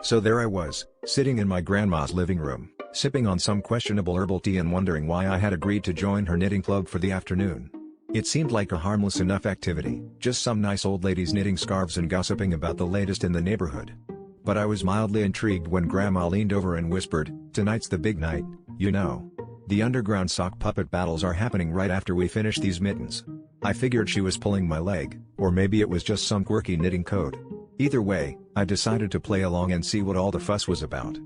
So there I was, sitting in my grandma's living room, sipping on some questionable herbal tea and wondering why I had agreed to join her knitting club for the afternoon. It seemed like a harmless enough activity, just some nice old ladies knitting scarves and gossiping about the latest in the neighborhood. But I was mildly intrigued when Grandma leaned over and whispered, "Tonight's the big night, you know. The underground sock puppet battles are happening right after we finish these mittens." I figured she was pulling my leg, or maybe it was just some quirky knitting code. Either way, I decided to play along and see what all the fuss was about.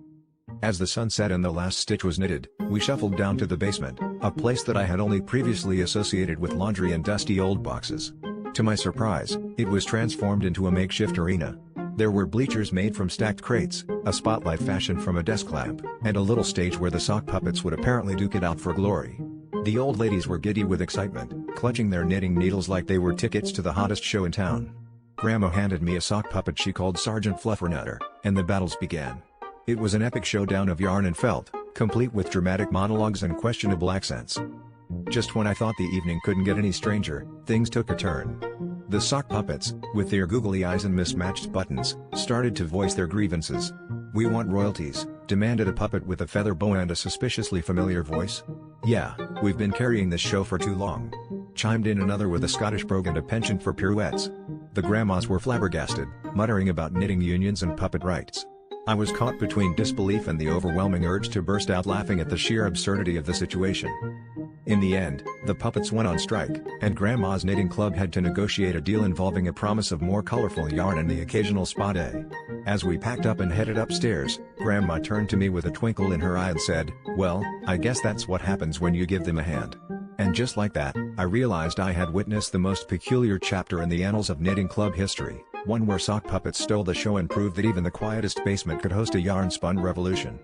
As the sun set and the last stitch was knitted, we shuffled down to the basement, a place that I had only previously associated with laundry and dusty old boxes. To my surprise, it was transformed into a makeshift arena. There were bleachers made from stacked crates, a spotlight fashioned from a desk lamp, and a little stage where the sock puppets would apparently duke it out for glory. The old ladies were giddy with excitement, clutching their knitting needles like they were tickets to the hottest show in town. Grandma handed me a sock puppet she called Sergeant Fluffernutter, and the battles began. It was an epic showdown of yarn and felt, complete with dramatic monologues and questionable accents. Just when I thought the evening couldn't get any stranger, things took a turn. The sock puppets, with their googly eyes and mismatched buttons, started to voice their grievances. "We want royalties," demanded a puppet with a feather boa and a suspiciously familiar voice. "Yeah, we've been carrying this show for too long," chimed in another with a Scottish brogue and a penchant for pirouettes. The grandmas were flabbergasted, muttering about knitting unions and puppet rights. I was caught between disbelief and the overwhelming urge to burst out laughing at the sheer absurdity of the situation. In the end, the puppets went on strike, and Grandma's knitting club had to negotiate a deal involving a promise of more colorful yarn and the occasional spa day. As we packed up and headed upstairs, Grandma turned to me with a twinkle in her eye and said, "Well, I guess that's what happens when you give them a hand." And just like that, I realized I had witnessed the most peculiar chapter in the annals of knitting club history, one where sock puppets stole the show and proved that even the quietest basement could host a yarn-spun revolution.